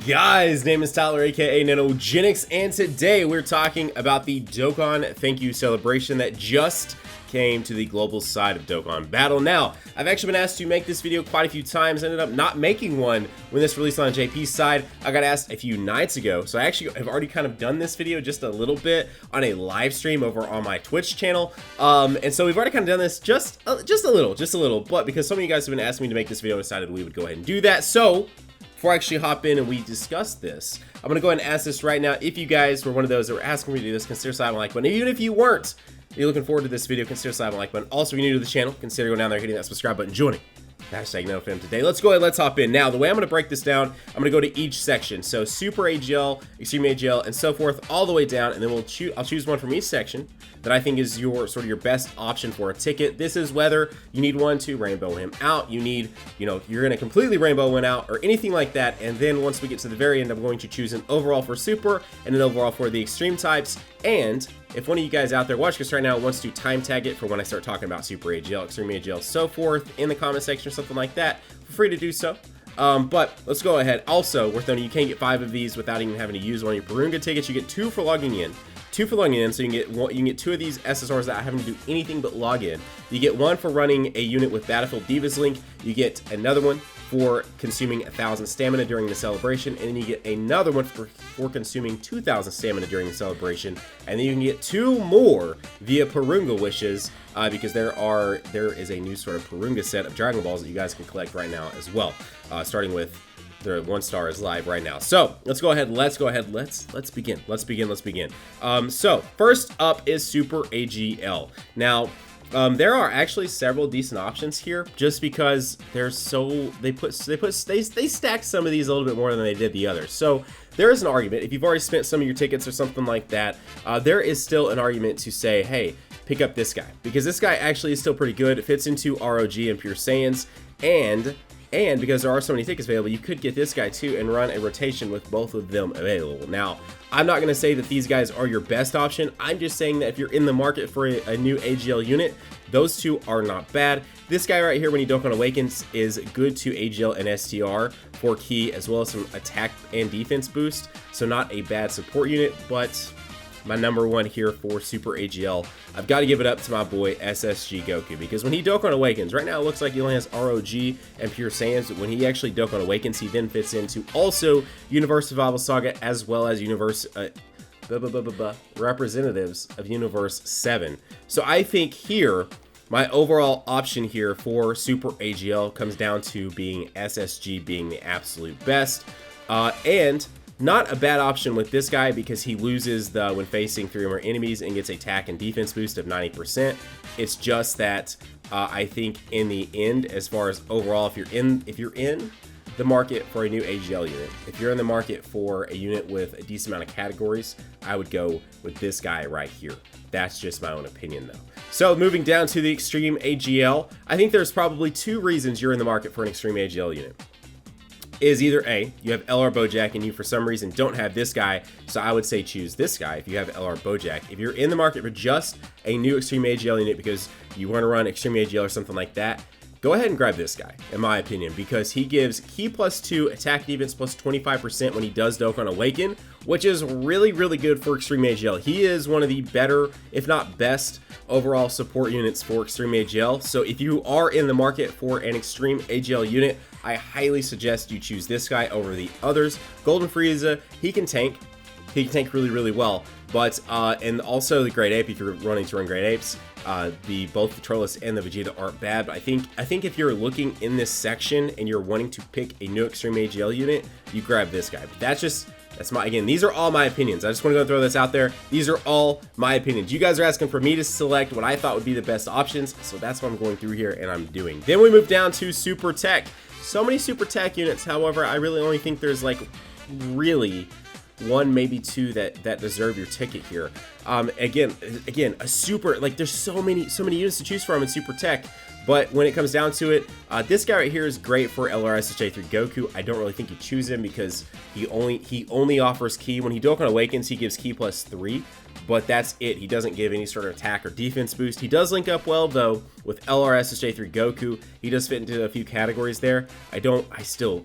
Guys, name is Tyler, aka Nanogenix, and today we're talking about the Dokkan Thank You celebration that just came to the global side of Dokkan Battle. Now, I've actually been asked to make this video quite a few times. I ended up not making one when this released on JP's side. I got asked a few nights ago, so I actually have already kind of done this video just a little bit on a live stream over on my Twitch channel. And so we've already kind of done this just a little, but because so many of you guys have been asking me to make this video, I decided we would go ahead and do that. So before I actually hop in and we discuss this, I'm gonna go ahead and ask this right now. If you guys were one of those that were asking me to do this, consider slapping a like button. Even if you weren't, you're looking forward to this video, consider slapping a like button. Also, if you're new to the channel, consider going down there, hitting that subscribe button, joining hashtag NoFam today. Let's go ahead, let's hop in. Now, the way I'm gonna break this down, I'm gonna go to each section. So Super AGL, Extreme AGL, and so forth, all the way down, and then I'll choose one from each section that I think is your sort of your best option for a ticket. This is whether you need one to rainbow him out, you need, you're gonna completely rainbow him out, or anything like that. And then once we get to the very end, I'm going to choose an overall for Super and an overall for the Extreme types. And if one of you guys out there watching this right now wants to time tag it for when I start talking about Super AGL, Extreme AGL, so forth in the comment section or something like that, feel free to do so. But let's go ahead. Also, worth noting, you can't get 5 of these without even having to use one of your Purunga tickets. You get 2 for logging in. 2 for logging in, so you can get 2 of these SSRs without having to do anything but log in. You get 1 for running a unit with Battlefield Divas Link. You get another one for consuming 1,000 stamina during the celebration, and then you get another one for consuming 2,000 stamina during the celebration, and then you can get 2 more via Purunga wishes, because there is a new sort of Purunga set of Dragon Balls that you guys can collect right now as well, starting with the 1 star is live right now. So let's go ahead. Let's begin. So first up is Super AGL. Now, there are actually several decent options here, just because they're so they stack some of these a little bit more than they did the others. So there is an argument, if you've already spent some of your tickets or something like that, there is still an argument to say, hey, pick up this guy, because this guy actually is still pretty good. It fits into ROG and Pure Saiyans, and because there are so many tickets available, you could get this guy too and run a rotation with both of them available. Now, I'm not going to say that these guys are your best option. I'm just saying that if you're in the market for a new AGL unit, those 2 are not bad. This guy right here, when he Dokkan Awakens, is good to AGL and STR for key, as well as some attack and defense boost. So not a bad support unit, but my number 1 here for Super AGL, I've got to give it up to my boy SSG Goku, because when he Dokkan Awakens, right now it looks like he only has ROG and Pure Saiyans, but when he actually Dokkan Awakens, he then fits into also Universe Survival Saga, as well as representatives of Universe 7. So I think here, my overall option here for Super AGL comes down to being SSG being the absolute best, and not a bad option with this guy, because he loses when facing 3 or more enemies and gets attack and defense boost of 90%. It's just that I think in the end, as far as overall, if you're in the market for a new AGL unit, if you're in the market for a unit with a decent amount of categories, I would go with this guy right here. That's just my own opinion though. So moving down to the Extreme AGL, I think there's probably 2 reasons you're in the market for an Extreme AGL unit. Is either A, you have LR Bojack and you for some reason don't have this guy, so I would say choose this guy if you have LR Bojack. If you're in the market for just a new Extreme AGL unit because you want to run Extreme AGL or something like that, go ahead and grab this guy, in my opinion, because he gives key +2, attack defense +25% when he does Dokkan Awaken, which is really, really good for Extreme AGL. He is one of the better, if not best, overall support units for Extreme AGL. So if you are in the market for an Extreme AGL unit, I highly suggest you choose this guy over the others. Golden Frieza, he can tank really, really well, but and also the Great Ape, if you're running to run Great Apes, both the Trolls and the Vegeta aren't bad. But I think if you're looking in this section and you're wanting to pick a new Extreme AGL unit, you grab this guy. But that's my, again, these are all my opinions. I just want to go throw this out there. These are all my opinions. You guys are asking for me to select what I thought would be the best options, so that's what I'm going through here and I'm doing. Then we move down to Super Tech. So many Super Tech units, however, I really only think there's like really 1, maybe 2 that deserve your ticket here. Again, a super, like, there's so many units to choose from in Super Tech. But when it comes down to it, this guy right here is great for LRSSJ3 Goku. I don't really think you choose him because he only offers ki. When he Dokkan Awakens, he gives ki +3, but that's it. He doesn't give any sort of attack or defense boost. He does link up well though with LRSSJ3 Goku. He does fit into a few categories there. I still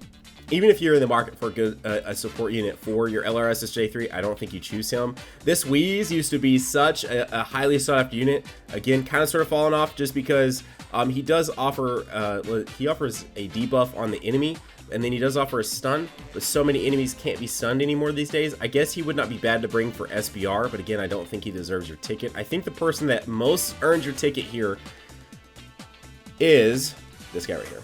even if you're in the market for a support unit for your LRSSJ3, I don't think you choose him. This Wheeze used to be such a highly sought after unit. Again, kind of sort of fallen off just because he does offer, he offers a debuff on the enemy, and then he does offer a stun, but so many enemies can't be stunned anymore these days. I guess he would not be bad to bring for SBR, but again, I don't think he deserves your ticket. I think the person that most earns your ticket here is this guy right here,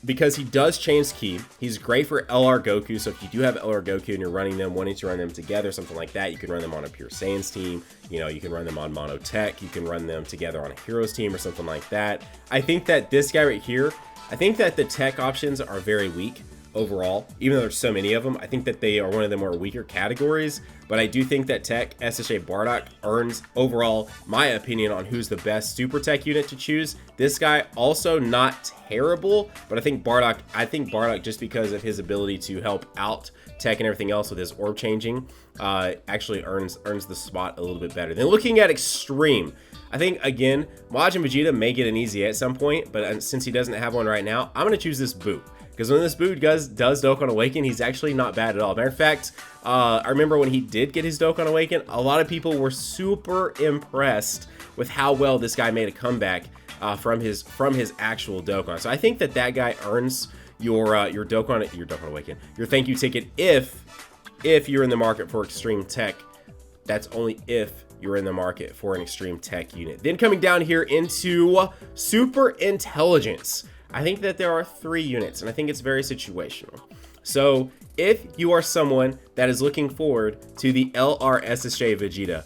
because he does change key. He's great for LR Goku, so if you do have LR Goku and you're running them, wanting to run them together, something like that, you can run them on a Pure Saiyans team, you know, you can run them on Mono Tech, you can run them together on a Heroes team or something like that. I think that this guy right here, I think that the tech options are very weak overall, even though there's so many of them. I think that they are one of the more weaker categories, but I do think that Tech SSJ Bardock earns overall my opinion on who's the best super tech unit to choose. This guy also not terrible, but I think Bardock just because of his ability to help out Tech and everything else with his orb changing actually earns the spot a little bit better. Then looking at Extreme, I think, again, Majin Vegeta may get an easy at some point, but since he doesn't have one right now, I'm going to choose this Boo. Because when this Boo does Dokkan Awaken, he's actually not bad at all. Matter of fact, I remember when he did get his Dokkan Awaken, a lot of people were super impressed with how well this guy made a comeback from his actual Dokkan. So I think that guy earns your Dokkan Awaken, your thank you ticket if you're in the market for Extreme Tech. That's only if you're in the market for an Extreme Tech unit. Then coming down here into Super Intelligence, I think that there are 3 units, and I think it's very situational. So if you are someone that is looking forward to the LRSSJ Vegeta,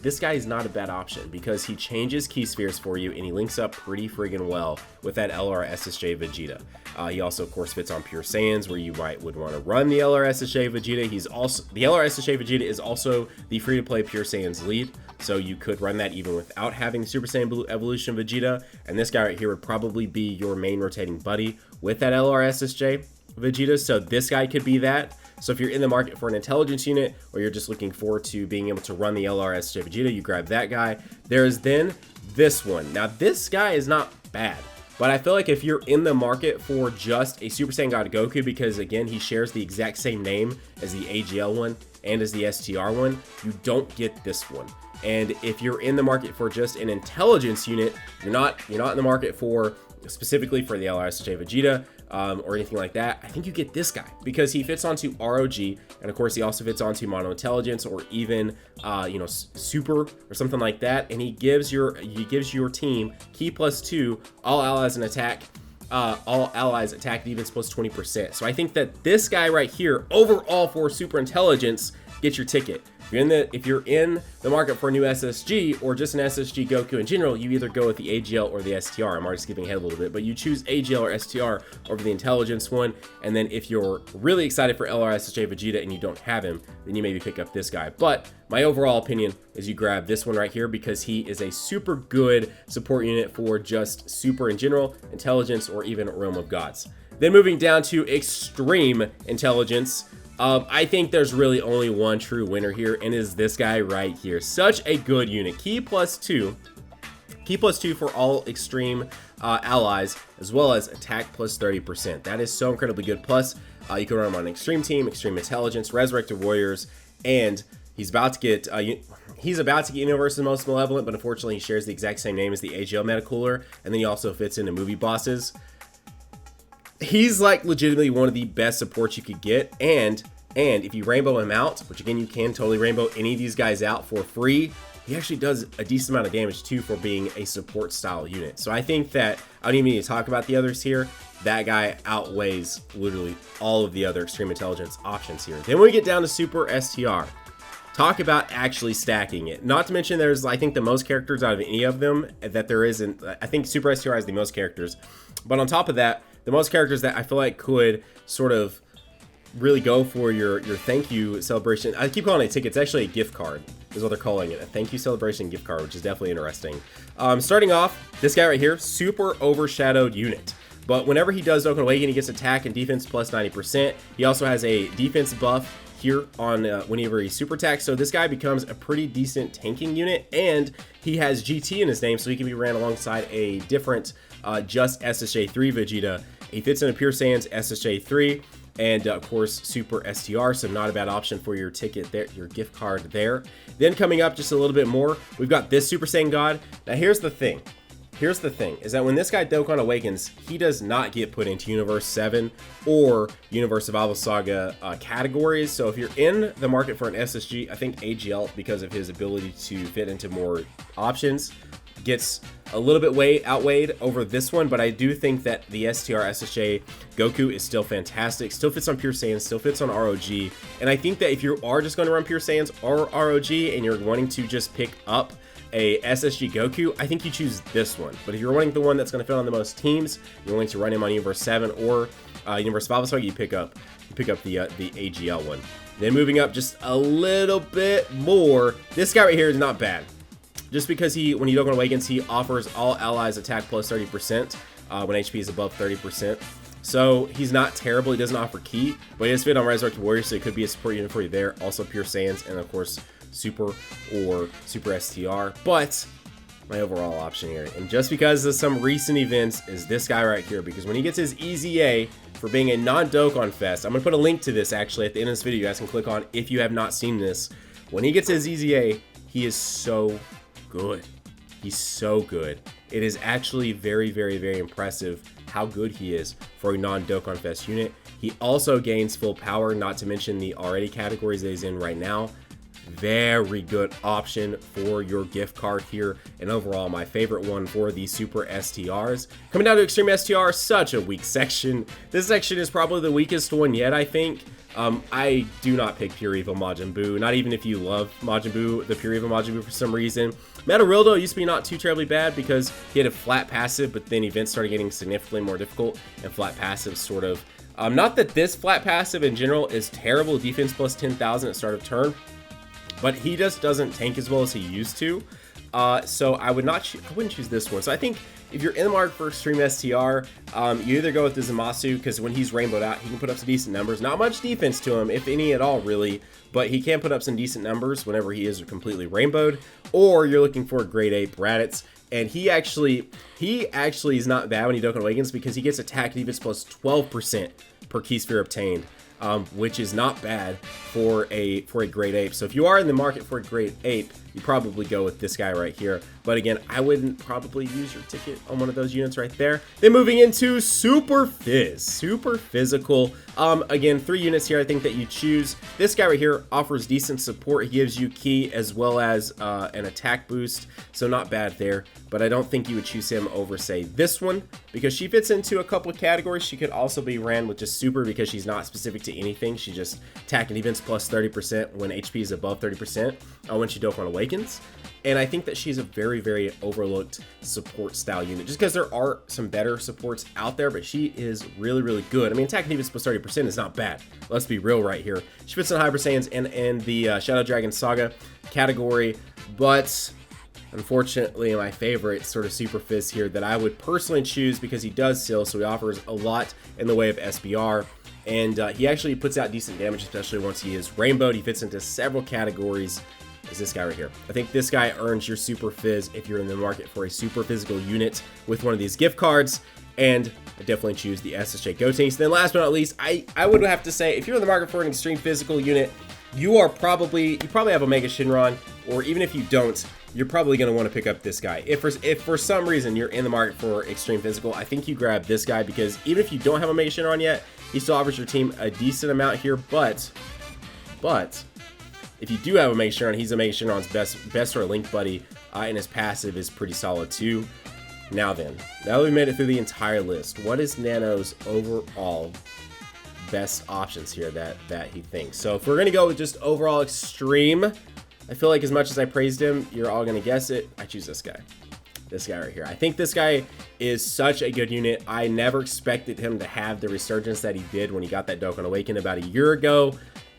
this guy is not a bad option because he changes key spheres for you and he links up pretty friggin' well with that LRSSJ Vegeta. He also, of course, fits on Pure Saiyans where you would want to run the LRSSJ Vegeta. The LRSSJ Vegeta is also the free-to-play Pure Saiyans lead, so you could run that even without having Super Saiyan Blue Evolution Vegeta. And this guy right here would probably be your main rotating buddy with that LRSSJ Vegeta, so this guy could be that. So if you're in the market for an intelligence unit, or you're just looking forward to being able to run the LRSJ Vegeta, you grab that guy. There is then this one. Now this guy is not bad, but I feel like if you're in the market for just a Super Saiyan God Goku, because again, he shares the exact same name as the AGL one and as the STR one, you don't get this one. And if you're in the market for just an intelligence unit, you're not in the market for specifically for the LRSJ Vegeta, or anything like that, I think you get this guy because he fits onto ROG, and of course he also fits onto Mono Intelligence or even Super or something like that, and he gives your team key +2, all allies attack defense +20%. So I think that this guy right here overall for Super Intelligence gets your ticket. If you're in the market for a new SSG or just an SSG Goku in general, you either go with the AGL or the STR. I'm already skipping ahead a little bit, but you choose AGL or STR over the intelligence one. And then if you're really excited for LRSSJ Vegeta and you don't have him, then you maybe pick up this guy. But my overall opinion is you grab this one right here because he is a super good support unit for just Super in general, intelligence, or even Realm of Gods. Then moving down to Extreme Intelligence, I think there's really only one true winner here, and is this guy right here. Such a good unit. Key +2 for all extreme allies, as well as attack +30%. That is so incredibly good. Plus, you can run him on an extreme team, Extreme Intelligence, Resurrected Warriors, and he's about to get Universe's Most Malevolent, but unfortunately he shares the exact same name as the AGL Metacooler, and then he also fits into movie bosses. He's like legitimately one of the best supports you could get, and if you rainbow him out, which again you can totally rainbow any of these guys out for free, he actually does a decent amount of damage too for being a support style unit. So I think that I don't even need to talk about the others here. That guy outweighs literally all of the other Extreme Intelligence options here. Then when we get down to Super STR, talk about actually stacking it. Not to mention there's, I think, the most characters out of any of them that there isn't. I think Super STR has the most characters, but on top of that, the most characters that I feel like could sort of really go for your thank you celebration. I keep calling it a ticket. It's actually a gift card is what they're calling it. A thank you celebration gift card, which is definitely interesting. Starting off, this guy right here, super overshadowed unit. But whenever he does Dokkan Awaken, he gets attack and defense +90%. He also has a defense buff here on whenever he super attacks. So this guy becomes a pretty decent tanking unit, and he has GT in his name, so he can be ran alongside a different just SSJ3 Vegeta. He fits in a Pure Saiyans SSJ3. and of course Super STR, so not a bad option for your ticket there, your gift card there. Then coming up just a little bit more, we've got this Super Saiyan God. Now here's the thing. Here's the thing, is that when this guy Dokkan awakens, he does not get put into Universe 7 or Universe Survival Saga categories. So if you're in the market for an SSG, I think AGL, because of his ability to fit into more options, gets a little bit outweighed over this one. But I do think that the STR SSJ Goku is still fantastic, still fits on Pure Saiyan, still fits on ROG. And I think that if you are just going to run Pure Saiyans or ROG and you're wanting to just pick up a SSG Goku, I think you choose this one. But if you're wanting the one that's going to fit on the most teams, you're willing to run him on Universe 7 or Universe Survival Saga, you pick up the AGL one. Then moving up just a little bit more, this guy right here is not bad. Just because when you Dokkan Awakens, he offers all allies attack plus 30% when HP is above 30%. So he's not terrible. He doesn't offer ki, but he does fit on Resurrected Warrior, so it could be a support unit for you there. Also Pure Saiyans, and of course Super or Super STR. But my overall option here, and just because of some recent events, is this guy right here. Because when he gets his EZA for being a non-Dokkan Fest, I'm going to put a link to this actually at the end of this video. You guys can click on if you have not seen this. When he gets his EZA, he is so good. He's so good. It is actually very, very, very impressive how good he is for a non-Dokkan Fest unit. He also gains full power, not to mention the already categories that he's in right now. Very good option for your gift card here, and overall my favorite one for the Super STRs. Coming down to Extreme STR, such a weak section. This section is probably the weakest one yet, I think. I do not pick Pure Evil Majin Buu, not even if you love Majin Buu, the Pure Evil Majin Buu for some reason. Metarildo used to be not too terribly bad because he had a flat passive, but then events started getting significantly more difficult, and flat passive sort of, not that this flat passive in general is terrible, defense plus 10,000 at start of turn, but he just doesn't tank as well as he used to. So I wouldn't choose this one. So I think if you're in the market for Extreme STR, you either go with the Zamasu, because when he's rainbowed out, he can put up some decent numbers. Not much defense to him, if any at all, really, but he can put up some decent numbers whenever he is completely rainbowed. Or you're looking for a Grade 8 Raditz, and he actually is not bad when he Dokkan Awakens, because he gets attack defense plus 12% per key sphere obtained. Which is not bad for a Grade 8. So if you are in the market for a Grade 8, you probably go with this guy right here. But again, I wouldn't probably use your ticket on one of those units right there. Then moving into Super Fizz, Super Physical. Again, 3 units here I think that you choose. This guy right here offers decent support. He gives you ki as well as an attack boost, so not bad there. But I don't think you would choose him over, say, this one, because she fits into a couple of categories. She could also be ran with just super, because she's not specific to anything. She just attack and defense plus 30% when HP is above 30% when she Dokkan Awakens. And I think that she's a very, very overlooked support style unit, just because there are some better supports out there, but she is really, really good. I mean, attack and defense plus 30% is not bad. Let's be real right here. She fits in Hyper Saiyans and the Shadow Dragon Saga category, but unfortunately, my favorite sort of Super Fizz here that I would personally choose, because he does seal, so he offers a lot in the way of SBR, and he actually puts out decent damage, especially once he is rainbowed. He fits into several categories. Is this guy right here. I think this guy earns your Super Fizz if you're in the market for a super physical unit with one of these gift cards, and I definitely choose the SSJ Gotenks. Then last but not least, I would have to say, if you're in the market for an extreme physical unit, you probably have Omega Shinron, or even if you don't, you're probably going to want to pick up this guy. If for some reason you're in the market for extreme physical, I think you grab this guy, because even if you don't have Omega Shinron yet, he still offers your team a decent amount here. But if you do have Omega Shinron, he's Omega Shinron's best sort of link buddy, and his passive is pretty solid too. Now that we've made it through the entire list, what is Nano's overall best options here that he thinks? So if we're going to go with just overall extreme, I feel like as much as I praised him, you're all going to guess it. I choose this guy. This guy right here. I think this guy is such a good unit. I never expected him to have the resurgence that he did when he got that Dokkan Awaken about a year ago.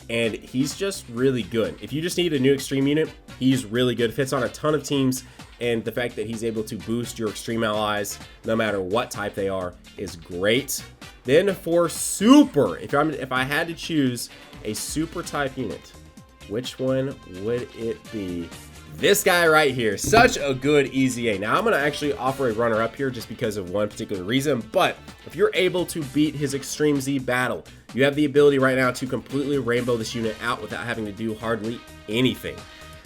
And he's just really good. If you just need a new extreme unit, he's really good. Fits on a ton of teams, and the fact that he's able to boost your extreme allies no matter what type they are is great. Then for super, if I had to choose a super type unit, which one would it be? this guy right here. Such a good EZA. Now I'm going to actually offer a runner-up here just because of one particular reason, but if you're able to beat his Extreme Z battle, you have the ability right now to completely rainbow this unit out without having to do hardly anything.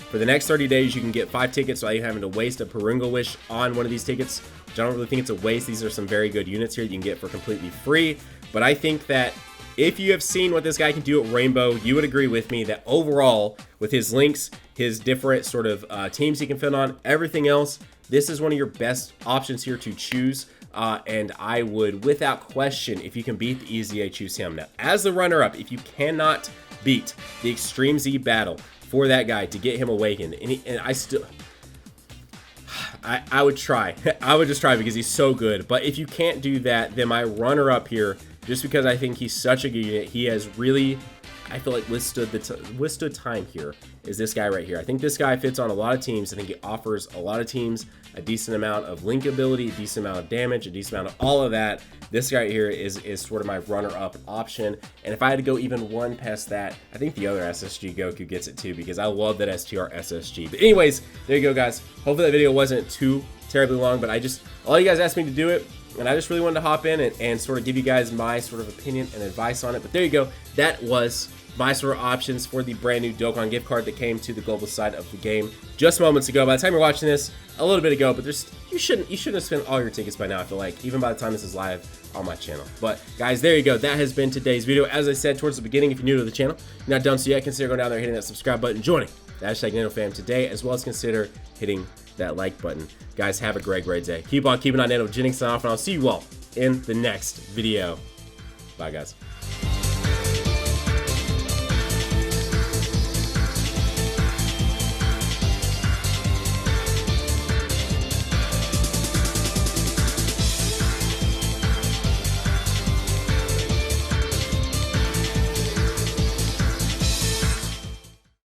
For the next 30 days, you can get 5 tickets without you having to waste a Purunga Wish on one of these tickets, which I don't really think it's a waste. These are some very good units here that you can get for completely free, but I think that if you have seen what this guy can do at Rainbow, you would agree with me that overall, with his links, his different sort of teams he can fit on, everything else, this is one of your best options here to choose. And I would, without question, if you can beat the EZA, choose him. Now, as the runner-up, if you cannot beat the Extreme Z battle for that guy to get him awakened, and I still... I would try. I would just try because he's so good. But if you can't do that, then my runner-up here, just because I think he's such a good unit, he has really, I feel like, withstood time here, is this guy right here. I think this guy fits on a lot of teams. I think he offers a lot of teams a decent amount of link ability, a decent amount of damage, a decent amount of all of that. This guy here is sort of my runner-up option. And if I had to go even one past that, I think the other SSG Goku gets it too, because I love that STR SSG. But anyways, there you go, guys. Hopefully that video wasn't too terribly long, but all you guys asked me to do it, and I just really wanted to hop in and sort of give you guys my sort of opinion and advice on it. But there you go. That was my sort of options for the brand new Dokkan gift card that came to the global side of the game just moments ago. By the time you're watching this, a little bit ago, but you shouldn't have spent all your tickets by now, I feel like, even by the time this is live on my channel. But guys, there you go. That has been today's video. As I said towards the beginning, if you're new to the channel, you're not done so yet, consider going down there, hitting that subscribe button, joining the hashtag NanoFam today, as well as consider hitting that like button. Guys, have a great day. Keep on keeping on Nanogenix off, and I'll see you all in the next video. Bye, guys.